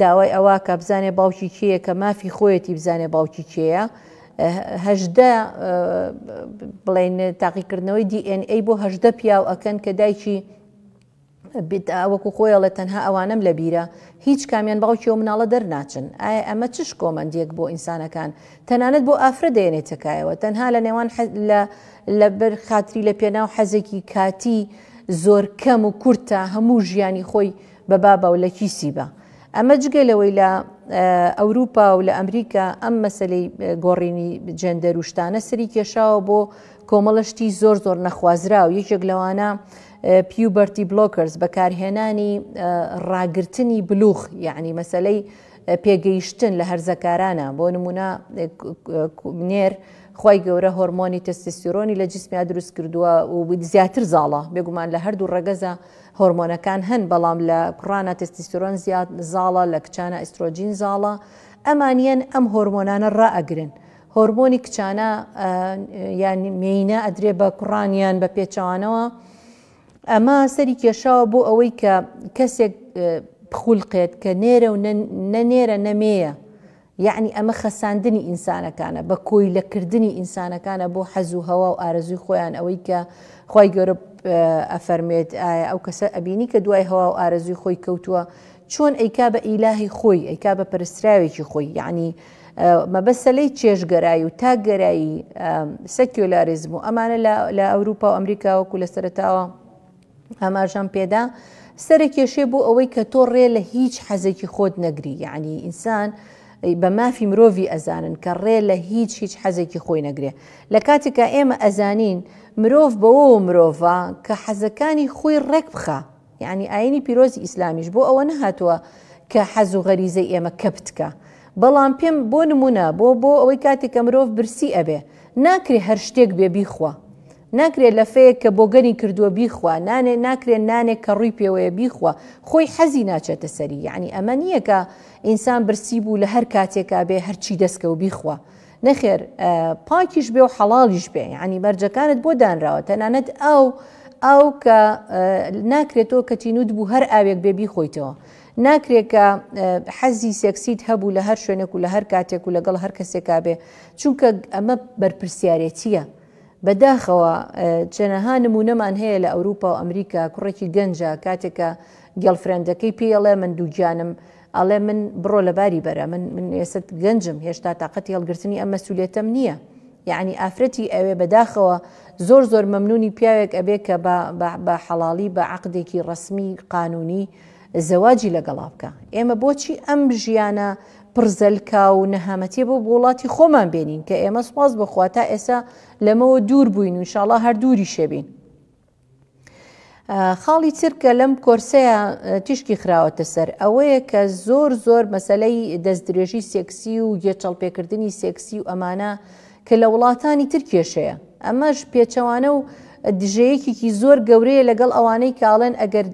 داوای ئەوە کە بزانێ باوکی کێیە، کە مافی خۆیەتی بزانێ باوکی کێیە، هەژدە بڵێن تاقیکردنەوەی DNA بۆ هەژدە پیاو ئەکەن کە دایکی وەکو خۆیڵێ تەنها ئەوانم لە بیرە هیچ کامیان باوکی و مناڵە دەرناچن. ئایا ئەمە چش کۆمەندێک بۆ ئینسانەکان؟ تەنانەت بۆ ئافرە دێنێتەکایەوە، تەنها لە نێوان لە بەر خاتری لە پێناو حەزێکی کاتی زۆر کەم و کورتە هەموو ژیانی خۆی بە بابە و لە کیسی بە. ئەمە جگەلەوەی لە ئەوروپا و لە ئەمریکا ئەم مەسلەی گۆڕینی جەندەر و شتانە سەری کێشاوە بۆ کۆمەڵشتی زۆر زۆر نەخوازرا و یەکێک لەوانە پیوبەرتی بلۆکرز، بەکارهێنانی ڕاگررتنی بلوغ، یعنی مەسلەی پێگەیشتن لە هەرزەکارانە. بۆ نمونە نێر خی گەورە هۆرمۆنی تەستۆستیرۆنی لە جسمیا دروست کردووە و زیاتر زاڵە، بێگومان لە هەردوو ڕەگەزە هۆرمۆنەکان هەن، بەڵام لە کوڕانە تەستۆستیرۆن زیاد زاڵە، لە کچانە ئیسترۆجین زاڵە. ئەمانیان ئەم هۆرمۆنانە ڕائەگرن. هۆرمۆنی کچانە یان مێینە ئەدرێ بە کوڕانیان بە پێچوانەوە. ئەمە سەری کێشاوە بۆ ئەوەی کە کەسێک بخولقێت کە نێرە و نەنێرە نەمەیە، یعنی ئەمە خەساندنی ئینسانەکانە بە کۆی لەکردنی ئینسانەکانە بۆ حەز و هەوا و ئارەزوی خۆیان ئەوەی کە خی گەورە ئەفەرمێت ئایا ئەو کەسە ئەبینی کە دوای هەوا و ئارەزوی خۆی کەوتووە چۆن ئەیکا بە ئیلاهی خۆی ئەیکا بە پەرستراوێکی خۆی یعنی مەبەسەلەی چێژگەرایی و تاگەرایی سەکیۆلاریزم و ئەمانە لە ئەوروپا و ئەمریکا وەکو لە سەرەتاوە ئاماژەم پێدا سەرە کێشێ بۆ ئەوەی کە تۆ ڕێ لە هیچ حەزێکی خۆت نەگری یعنی ئینسان بە مافی مرۆڤی ئەزانن کە ڕێ لە هیچ حەزێکی خۆی نەگرێ لە کاتێکا ئێمە ئەزانین مرۆڤ بەوە مرۆڤە کە حەزەکانی خۆی ڕێک بخە یعنی ئاینی پیرۆزی ئیسلامیش بۆ ئەوە نەهاتووە کە حەز و غەریزەی ئێمە کەپتکە بەڵام پێم بۆ نمونە بۆ ئەوەی کاتێککە مرۆڤ برسی ئەبێ ناکرێ هەر شتێک بێ بیخوا ناکرێت لە فەیەک کە بۆگەنی کردووە بیخوا ناکرێت نانێک کە ڕووی پێوەیە بیخوا خۆی حەزی ناچێتە سەری یعنی ئەمە نییە کە ئینسان برسی بوو لە هەر کاتێکا بێ هەرچی دەستکە و بیخوا نەخێر پاکیش بێ و حەڵاڵیش بێ ینی بەرجەکانت بۆ دانراوە تەنانەت ئەو کە ناکرێتەوە کە تینود بوو هەر ئاوێک بێ بیخۆیتەوە ناکرێت کە حەزی سێکسیت هەبوو لە هەر شوێنێک و لە هەر کاتێک و لەگەڵ هەر کەسێکا بێ چونکە ئەمە بەرپرسیارەتیە بەداخەوە چەنەها نمونەمان هەیە لە ئەوروپا و ئەمریکا کوڕێکی گەنجە کاتێکە گەڵفرێندەکەی پێڵێ من دووگیانم ئەڵێ من بڕۆ لە باری بەرە من ێستا گەنجم هێشتا تااقەتی هەڵگرتنی ئەم مەسئولیەتەم نییە یعنی ئافرەتی ئەوێ بەداخەوە زۆر مەمنونی پیاوێک ئەبێ کە بە حەڵاڵی بە عەقدێکی ڕەسمی قانونی زەواجی لەگەڵا بکە ئێمە بۆچی ئەم ژیانە پرزەلکا و نەهامەتێ بۆ وڵاتی خۆمان بێنین کە ئێمە سپاس بخوا تا ئێستا لەمەوە دوور بووین و انشاءالله هەر دووری شێبین خاڵی ترکە لەم کۆرسەیە تیشکی خراوەتە سەر ئەوەیە کە زۆر مەسەلەی دەستدرێژی سێکسی و یەکچەڵپێکردنی سێکسی و ئەمانە کە لە وڵاتانی تر کێشەیە ئەمەش پێچەوانە و دژەیەکێکی زۆر گەورەیە لەگەڵ ئەوانەی کاڵێن ئەگەر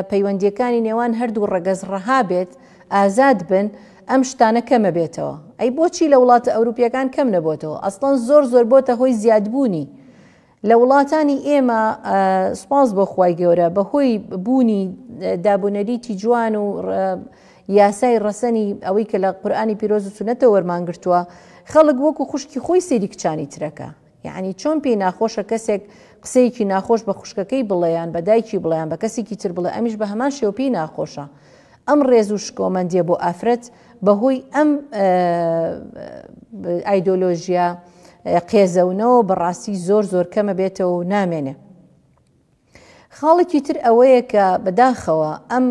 پەیوەندیەکانی نێوان هەردوو ڕەگەز ڕەها بێت ئازاد بن ئەم شتانە کەمە بێتەوە ئەی بۆچی لە وڵاتە ئەوروپیەکان کەم نەبووتەوە ئەسڵەن زۆر بۆتە هۆی زیادبوونی لە وڵاتانی ئێمە سپاس بۆ خوای گەورە بەهۆی بوونی دابوونەریتی جوان و یاسای ڕەسەنی ئەوەی کە لە قورئانی پیرۆز و سونەتە وەرمانگرتووە خەڵک وەکو خوشکی خۆی سەیری کچانی ترەکە یعنی چۆن پێی ناخۆشە کەسێک قسەیەکی ناخۆش بە خوشکەکەی بڵێیان بە دایکی بڵیان بە کەسێکی تر بڵێ ئەمیش بە هەمان شێوە پێی ناخۆشە ئەم ڕێز و شکۆمەندیە بۆ ئافرەت بەهۆی ئەم ئایدۆلۆژیا قێزەونەوە بەڕاستی زۆر کەمە بێتەوە و نامێنێ خاڵێکی تر ئەوەیە کە بەداخەوە ئەم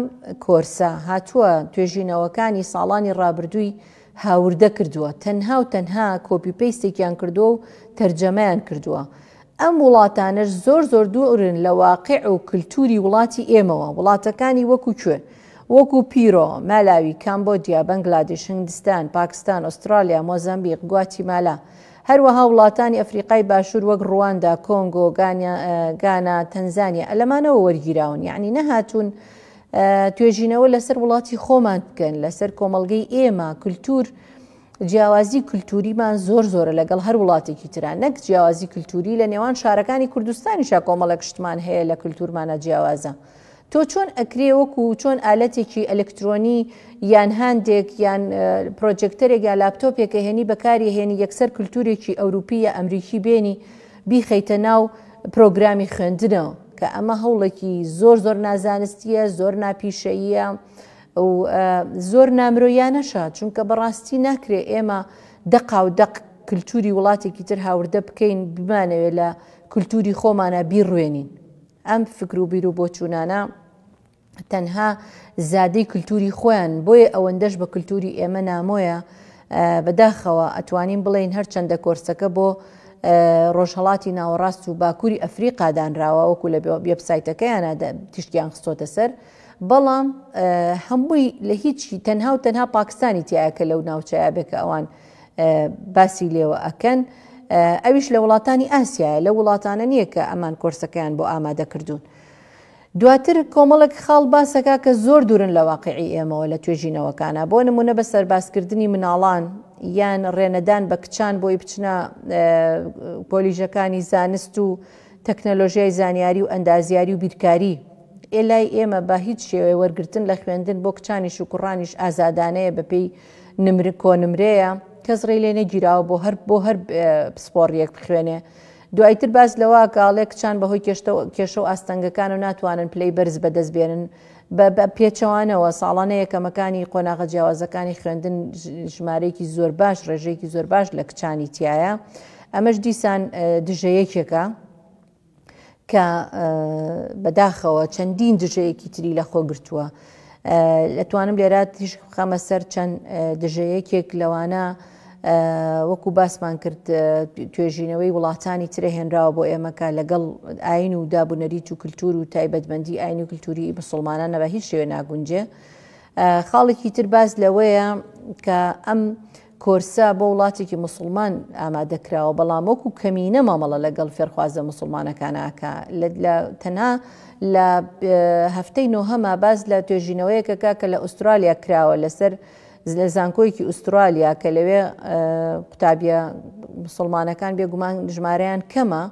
کۆرسە هاتووە توێژینەوەکانی ساڵانی ڕابردووی هاوردە کردووە تەنها کۆپی پەیستێکیان کردووە و تەرجەمەیان کردووە ئەم وڵاتانش زۆر دوورن لە واقع و کللتوری وڵاتی ئێمەوە وڵاتەکانی وەکو کوێ وەکو پیرۆ مالاوی کامبۆدیا بەنگلادێش هندستان پاکستان ئوسترالیا مۆزەمبیق گواتیمالا هەروەها وڵاتانی ئەفریقای باشوور وەک ڕواندا کۆنگۆ گانا تەنزانیا ئەلەمانەوە وەرگیراون یعنی نەهاتوون توێژینەوە لەسەر وڵاتی خۆمان بکەن لەسەر کۆمەڵگەی ئێمە کللتور جیاوازی کللتوریمان زۆرە لەگەڵ هەر وڵاتێکی تران نەک جیاوازی کللتوری لە نێوان شارەکانی کوردستانیشا کۆمەڵک شتمان هەیە لە کللتورمانە جیاوازە تۆ چۆن ئەکرێ وەکو چۆن ئالەتێکی ئەلکترۆنی یان هاندێک یان پرۆجێکتەرێک یا لاپتۆپێکە هێنی بەکاری هێنی یەکسەر کللتورێکی ئەوروپی یا ئەمریکی بێنی بیخەیتە ناو پرۆگرامی خوێندنەوە کە ئەمە هەوڵێکی زۆر نازانستیە زۆر ناپیشەییە و زۆر نامرۆیانەشە چونکە بەڕاستی ناکرێ ئێمە دەقا و دەق کللتوری وڵاتێکی تر هاوردە بکەین بمانەوێت لە کللتوری خۆمانە بیڕوێنین ئەم فکر و بیر و بۆچوونانە تەنها زادەی کللتوری خۆیان بۆیە ئەوەندەش بە کللتوری ئێمە نامۆیە بەداخەوە ئەتوانین بڵێن هەرچەندە کۆرسەکە بۆ ڕۆژهەڵاتی ناوەڕاست و باکووری ئەفریقا دانراوە وەکو لە وێبسایتەکەیانە تیشتیان خستۆتە سەر بەڵام هەمووی لە هیچی تەنها پاکستانی تایە کە لەو ناوچەیە بێکە ئەوان باسی لێوە ئەکەن ئەویش لە وڵاتانی ئاسیایە لە وڵاتانە نییە کە ئەمان کۆرسەکەیان بۆ ئامادەکردوون دواتر کۆمەڵک خاڵ باسەکە کە زۆر دوورن لە واقعی ئێمەوە لە توێژینەوەکانە بۆ نمونە بە سەرباسکردنی مناڵان یان ڕێنەدان بە کچان بۆی بچنە کۆلیژەکانی زانست و تەکنەلۆژیای زانیاری و ئەندازیاری و بیرکاری ئێلای ئێمە بە هیچ شێوەیە وەرگرتن لە خوێندن بۆ کچانیش و کوڕانیش ئازادانەیە بەپێی کۆنمرەیە کەس ڕێ لێ نەگیراوە بۆ هەر پسپۆڕیەک بخوێنێ. دوایتر باز لەوە کاڵێ کچان بەهۆی کێشە و ئاستەنگەکان و ناتوانن پلەی بەرز بەدەست بێنن بە پێچەوانەوە ساڵانە یەکەمەکانی قۆناغە جیاوازەکانی خوێندن ژمارەیەکی زۆر باش ڕێژەیەکی زۆر باش لە کچانی تایە. ئەمەش دیسان دژەیەکێکە کە بەداخەوە چەندین دژەیەکی تری لە خۆ گرتووە. دەتوانم لێرە تیش بخەمە سەر چەند دژەیەکێک لەوانە وەکو باسمان کرد توێژینەوەی وڵاتانی ترە هێنراوە بۆ ئێمەکە لەگەڵ ئاین و دابوونەریت و کللتور و تایبەتمەندی ئاین و کللتوری مسلمانانە بە هیچ شێوێ ناگونجێ. خاڵێکی تر باز لەوەیە کە ئەم کۆرسە بۆ وڵاتێکی مسلمان ئامادەکراوە بەڵام وەکو کەمینە مامەڵە لەگەڵ فێرخوازە مسلمانەکانەکە تەنها لە هەفتەی نۆهەمە باز لە توێژینەوەیەکەکە کە لە ئوسترالیا کراوە لەسەر لە زانکۆیەکی ئوسترالیا کە لەوێ قوتابیە مسلمانەکان بێگومان ژمارەیان کەمە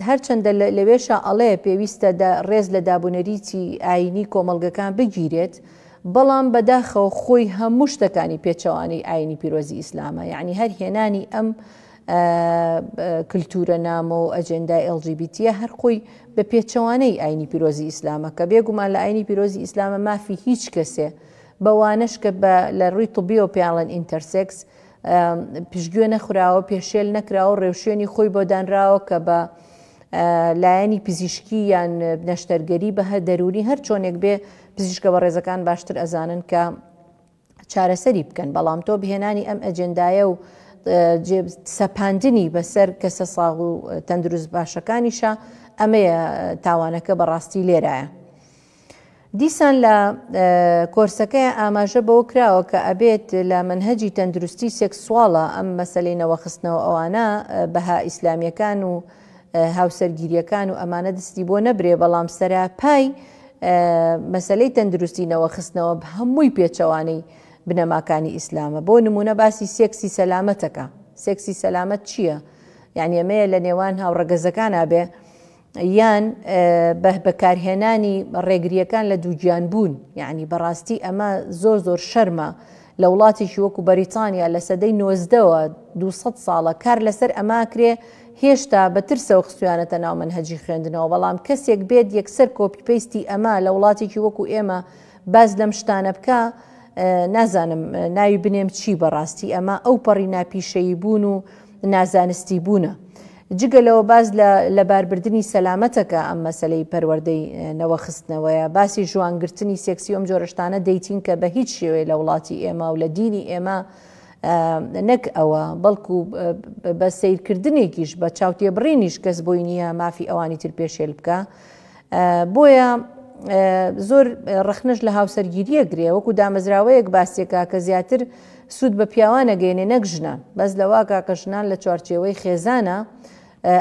هەرچەندە لەوێشە ئەڵێ پێویستە ڕێز لە دابوونەریتی ئاینی کۆمەڵگەکان بگیرێت بەڵام بەداخەوە خۆی هەموو شتەکانی پێچەوانی ئاینی پیرۆزی ئیسلامە یعنی هەر هێنانی ئەم کللتورە نامە و ئەجێندای LGBT هەر خۆی بە پێچەوانەی ئاینی پیرۆزی ئیسلامە کە بێگومان لە ئاینی پیرۆزی ئیسلامە مافی هیچ کەسێ بەوانش کە لە ڕووی طبیەوە پێیاڵەن ئینتەرسێکس پشتگوێ نەخراوە پێشێل نەکراوە ڕێوشێنی خۆی بۆ دانراوە کە بە لایەنی پزیشکی یان نەشتەرگەری بە هەر دەروری هەر چۆنێک بێ پزیشکە بە ڕێزەکان باشتر ئەزانن کە چارەسەری بکەن بەڵام تۆ بهێنانی ئەم ئەجێندایە و سەپاندنی بەسەر کەسە ساغ و تەندروست باشەکانیشە ئەمەیە تاوانەکە بەڕاستی لێرایە. دیسان لە کۆرسەکەی ئاماژە بەوە کراوە کە ئەبێت لە منهەجی تەندروستی سێکسواڵە ئەم مەسەلەی نەوەخستنەوە ئەوانە بەها ئیسلامیەکان و هاوسەرگیریەکان و ئەمانە دەستی بۆ نەبرێ بەڵام سەراپای مەسەلەی تەندروستی نەوەخستنەوە هەمووی پێچەوانەی بنەماکانی ئیسلامە. بۆ نمونە باسی سێکسی سەلامەتەکە. سێکسی سەلامەت چییە؟ یعنی ئەمەیە لە نێوان هاوڕەگەزەکان ئابێ یان بەکارهێنانی ڕێگریەکان لە دووگیان بوون یعنی بەڕاستی ئەمە زۆر شەرمە لە وڵاتێکی وەکو بەریتانیا لە سەدەی 90ەوە 200 ساڵە کار لەسەر ئەماکرێ هێشتا بەترسەوە خستویانەتە ناو منهەجی خوێندنەوە بەڵام کەسێک بێت یەکسەر کۆپیپەیستی ئەمە لە وڵاتێکی وەکو ئێمە باز لەم شتانە بکە نازانم ناوی بنێم چی بەڕاستی ئەمە ئەو پەڕی ناپیشەیی بوون و نازانستی بوونە. جگەلەوە باز لە باربردننی سەلامەتەکە ئەم مەسلەی پەروەردەی نەوەخستنەوەیە باسی ژوانگرتنی سێکسی ئەم جۆرەشتانە دەیتین کە بە هیچ شێوەیە لە وڵاتی ئێمە و لە دینی ئێمە نەک ئەوە بەڵکو بە سیرکردنێکیش بە چاوتێبڕینیش کەس بۆی نییە مافی ئەوانی تر پێشێل بکە. بۆیە زۆر ڕخنش لە هاوسەرگیریە گرێ وەکو دامەزراوەیەک باسیێکە کە زیاتر سوود بە پیاوانە گەێنێ نەک ژنان بەس لەوا کاکە ژنان لە چوارچێوەی خێزانە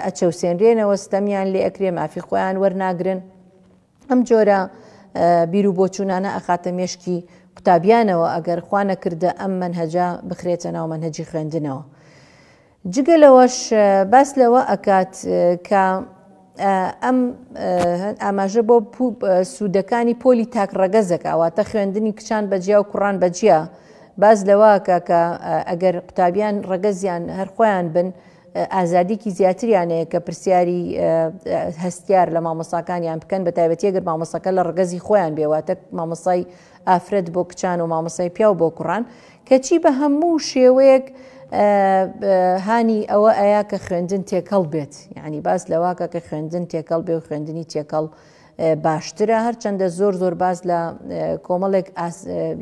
ئەچەوسێنرێنەوە ستەمیان لێ ئەکرێ مافی خۆیان وەرناگرن. ئەم جۆرە بیر و بۆچوونانە ئەخاتە مێشکی قوتابیانەوە ئەگەر خوا نەکردە ئەم منهەجە بخرێتە ناو منهەجی خوێندنەوە. جگەلەوەش باس لەوە ئەکات کە ئەم ئاماژە بۆ سوودەکانی پۆلی تاکڕەگەزەکە واتە خوێندنی کچان بەجیا و کوڕان بەجیا باز لەوە کە ئەگەر قوتابیان ڕەگەزیان هەر خۆیان بن ئازادیکی زیاتریانەیە کە پرسیاری هەستیار لە مامۆساکانیان بکەن بە تایبەتی ئەگەر مامۆساکە لە ڕگەزی خۆیان بێواتە مامۆسای ئافرەت بۆ کچان و مامۆسای پیا و بۆ کوڕان کەچی بە هەموو شێوەیەک هانی ئەوە ئەیە کە خوێندن تێکەڵ بێت یعنی باس لەواکە کە خوێندن تێکەڵ بێ و خوێندنی تێکەڵ باشترە هەرچەندە زۆر باز لە کۆمەڵێک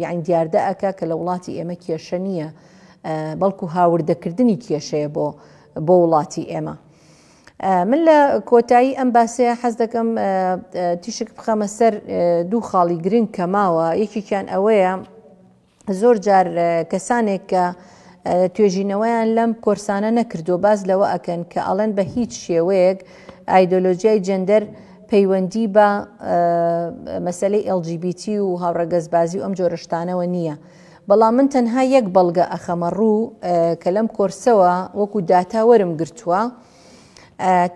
یعنی دیاردە ئەکە کە لە وڵاتی ئێمە کێشە نییە بەڵکو هاوردەکردنی کێشەیە بۆ وڵاتی ئێمە. من لە کۆتایی ئەم باسەیە حەز دەکەم تیشک بخەمە سەر دوو خاڵی گرنگ کە ماوە یەکێکیان ئەوەیە زۆر جار کەسانێک کە توێژینەوەیان لەم کۆرسانە نەکردو باز لەوە ئەکەن کە ئەڵێن بە هیچ شێوەیەک ئایدۆلۆژیای جەندەر پەیوەندی بە مەسەلەی LGBT و هاوڕەگەزبازی و ئەم جۆرەشتانەوە نییە. بەڵام من تەنها یەک بەڵگە ئەخەمە ڕوو کە لەم کۆرسەوە وەکو داتا وەرم گرتووە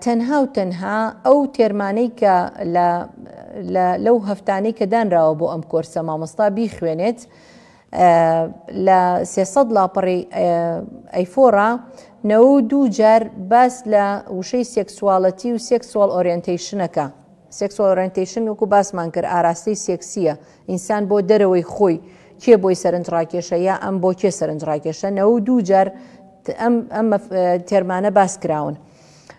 تەنها و تەنها ئەو تێرمانەی کە لەو هەفتانەی کە دانراوە بۆ ئەم کۆرسە مامۆستا بیخوێنێت لە 300 لاپەڕی ئەیفۆرا 92 جار باس لە وشەی سێکسواڵەتی و سێکسوال ئۆریەنتەیشنەکە. سێکسوال ئۆریەنتەیشن وەکو باسمان کرد ئاراستەی سێکسیە، ئینسان بۆ دەرەوەی خۆی کێ بۆی سەرنجڕاکێشە یا ئەم بۆ کێ سەرنجڕاکێشە. 92 جار ئەم تێرمانە باس کراون.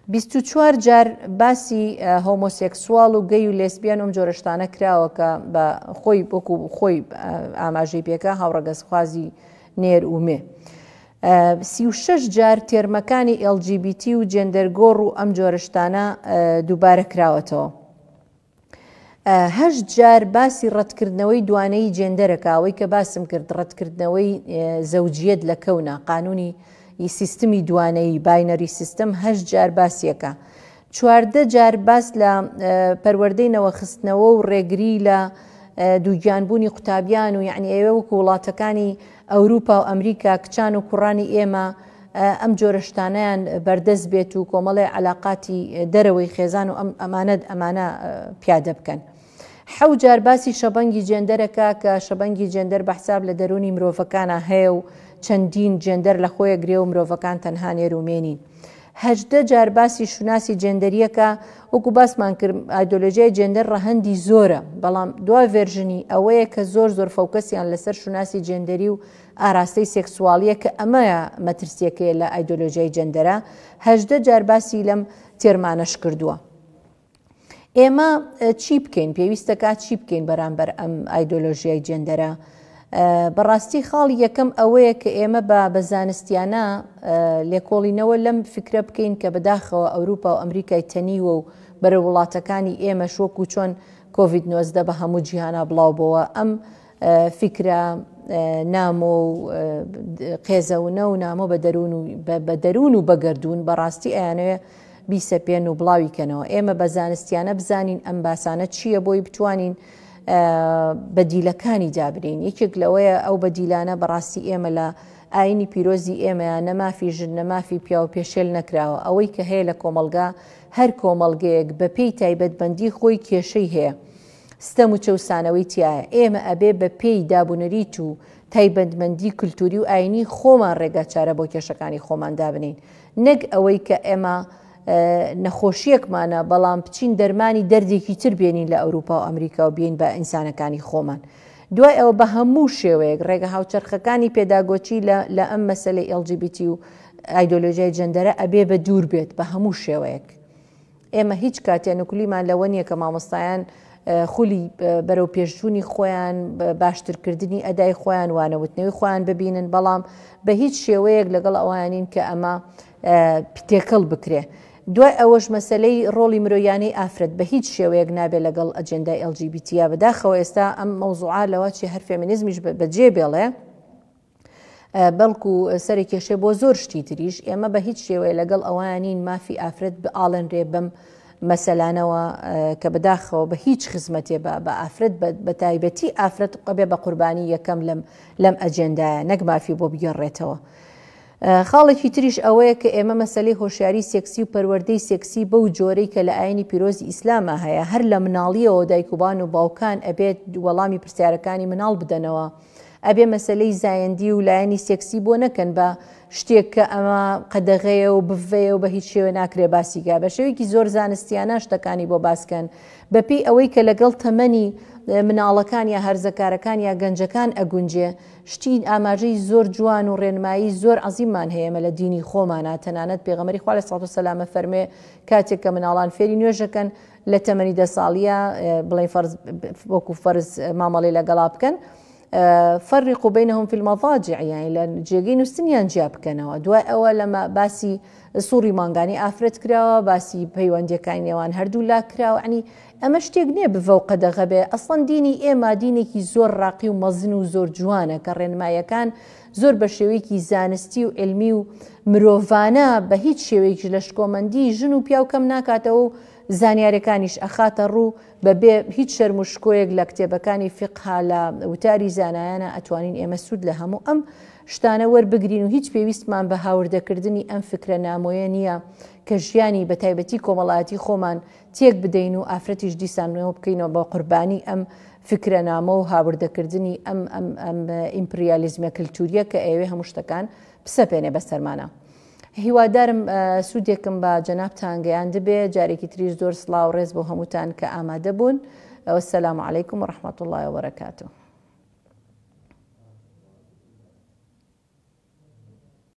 24 جار باسی هۆمۆسێکسوال و گەی و لێسبیان ئەم جۆرەشتانە کراوە کە بە خۆی وەکو خۆی ئاماژەی پێکە هاوڕەگەزخوازی نێر و مێ. 36 جار تێرمەکانی LGBT و جێندەرگۆڕ و ئەم جۆرەشتانە دووبارە کراوەتەوە. 8 جار باسی ڕەتکردنەوەی دوانەی جێندەرەکەوەی کە باسم کرد، ڕەتکردنەوەی زەوجیەت لە کەونە قانونی سیستمی دوانەی باینەری سیستم 8 جار باسیەکە. 14 جار باس لە پەروەردەی نەوەخستنەوە و ڕێگری لە دووگیانبوونی قوتابیان و یعنی ئێوە وەکو وڵاتەکانی ئەوروپا و ئەمریکا کچان و کوڕانی ئێمە ئەم جۆرەشتانیان بەردەست بێت و کۆمەڵی علاقاتی دەرەوەی خێزان و ئەمانە پیادە بکەن. 7 جار باسی شەبەنگی جێندەرەکە کە شەبەنگی جێندەر بەحساب لە دەرونی مرۆڤەکانە هەیە و چەندین جێندەر لە خۆیە گرێ و مرۆڤەکان تەنها نێرومێنین. 18 جار باسی شوناسی جێندەریەکە وەکو باسمان کرد ئایدۆلۆژیای جێندەر ڕەهەندی زۆرە، بەڵام دوای ڤێرژنی ئەوەیە کە زۆر فۆکەسیان لەسەر شوناسی جێندەری و ئاراستەی سێکسوالیە کە ئەمەیە مەترسیەکەیە لە ئایدۆلۆژیای جێندەرە. 18 جار باسی لەم تێرمانەش کردووە. ئێمە چی بکەین؟ پێویستەکە چی بکەین بەرامبەر ئەم ئایدۆلۆژیای جێندەرە؟ بەڕاستی خاڵی یەکەم ئەوەیە کە ئێمە بە زانستیانە لێکۆڵینەوە لەم فکرە بکەین کە بەداخەوە ئەوروپا و ئەمریکای تەنیوە و بەرە وڵاتەکانی ئێمە شۆک و چۆن کۆڤید-19 بە هەموو جیهانە بڵاوبەوە ئەم فکرە نامۆ و قێزەونە و نامۆ بە دەروون و بەگەردوون بەڕاستی ئەیانەوێ بیسەپێن و بڵاویکەنەوە. ئێمە بە زانستیانە بزانین ئەم باسانە چییە بۆی بتوانین بەدیلەکانی دابرین. یەکێک لەوەیە ئەو بەدیلانە بەڕاستی ئێمە لە ئاینی پیرۆزی ئێمەیان نەمافی ژن نەمافی پیا و پێشێل نەکراوە. ئەوەی کە هەیە لە کۆمەلگا هەر کۆمەلگەیەک بە پێی تایبەتبەندی خۆی کێشەی هەیە، ستەم و چەوسانەوەی تایە. ئێمە ئەبێ بە پێی دابوونەریت و تایبەتمەندی کولتوری و ئاینی خۆمان ڕێگا چارە بۆ کێشەکانی خۆمان دابنین، نەک ئەوەی کە ئێمە نەخۆشیەکمانە بەڵام بچین دەرمانی دەردێکی تر بێنین لە ئەوروپا و ئەمریکا و بێن بە ئینسانەکانی خۆمان. دوای ئەوە بە هەموو شێوەیەک ڕێگە هاوچەرخەکانی پێداگۆچی لە ئەم مەسەلەی LGBT و ئایدۆلۆژیای جەندەرە ئەبێ بە دوور بێت بە هەموو شێوەیەک. ئێمە هیچ کاتێ نوکولیمان لەوە نییە کە مامۆستایان خولی بەرەو پێشچوونی خۆیان باشترکردنی ئەدای خۆیان وانەوتنەوەی خۆیان ببینن، بەڵام بە هیچ شێوەیەک لەگەڵ ئەوانین کە ئەمە تێکەڵ بکرێ. دوای ئەوەش مەسلەی ڕۆڵی مرۆیانەی ئافرەت بە هیچ شێوەیەک نابێت لەگەڵ ئەجێندای LGBT بەداخەوە ئێستا ئەم مەوزوعە لەوە چی هەر فێمینیزمیش بەجێ بێڵێ بەڵکو سەری کێشێ بۆ زۆر شتی تریش. ئێمە بە هیچ شێوەیە لەگەڵ ئەوانین مافی ئافرەت بئاڵێنرێ بەم مەسەلانەوە کە بەداخەوە بە هیچ خزمەتێ بە ئافرەت بە تایبەتی ئافرەت قەبێ بە قوربانی یەکەم لەم ئەجێندایە، نەک مافی بۆ بگەڕێتەوە. خاڵێکی تریش ئەوەیە کە ئێمە مەسەلەی هۆشیاری سێکسی و پەروەردەی سێکسی بەو جۆرەی کە لە ئاینی پیرۆزی ئیسلامە هەیە، هەر لە مناڵیەوە دایکوبان و باوکان ئەبێت وەڵامی پرسیارەکانی مناڵ بدەنەوە، ئەبێ مەسەلەی زایەندی و لایەنی سێکسی بۆ نەکەن بە شتێک کە ئەمە قەدەغەیە و بڤەیە و بە هیچ شێوە ناکرێ باسیگا. بە شێوەیەکی زۆر زانستیانە شتەکانی بۆ باسکەن بەپێی ئەوەی کە لەگەڵ تەمەنی مناڵەکان یا هەرزەکارەکان یا گەنجەکان ئەگونجێ. شتی ئاماژەی زۆر جوان و ڕێنمایی زۆر عەزیممان هەیەمە لە دینی خۆمانە. تەنانەت پێغەمبەری خوا عەلەیهی سەڵاتو وسەلام فەرمێ کاتێک کە مناڵان فێری نوێژەکەن لە تەمەنی 10 ساڵیە بڵێن وەکو فەرز مامەڵەی لەگەڵا بکەن، فەرقوا بینهم فی المەضاجع، یعنی لە جێگەی نووستنیان جیا بکەنەوە. دوای ئەوە لەمە باسی سووڕی مانگانی ئافرەت کراوە، باسی پەیوەندیەکانی نێوان هەردوو لا کراوە. عنی ئەمە شتێک نییە بڤە و قەدەغە بێ. ئەسڵەن دینی ئێمە دینێکی زۆر ڕاقی و مەزن و زۆر جوانە کە ڕێنمایەکان زۆر بە شێوەیەکی زانستی و علمی و مرۆڤانە بە هیچ شێوەیەکی لە شکۆمەندی ژن و پیاو کەم ناکاتەوە و زانیاریەکانیش ئەخاتە ڕوو بەبێ هیچ شەرم و شکۆیەک لە کتێبەکانی فقها لە وتاری زانایانە ئەتوانین ئێمە سوود لە هەموو ئەم شتانە وەربگرین و هیچ پێویستمان بە هاوردەکردنی ئەم فکرە نامۆیە نییە کە ژیانی بە تایبەتی کۆمەڵایەتی خۆمان تێک بدەین و ئافرەتیش دیسانەوە بکەینەوە بە قوربانی ئەم فکرەنامە و هاوردەکردنی ئەم ئیمپریالیزمە کللتوریە کە ئێوێ هەموو شتەکان پسەپێنێ بەسەرمانە. هیوادارم سوودێکم بە جەنابتان گەیان دەبێ. جارێکی تریش زۆر سڵاو ڕێز بۆ هەمووتان کە ئامادە بوون. وەسەلام عەلەیکم و ڕەحمەتوڵڵاهی وبەرەکاتوه.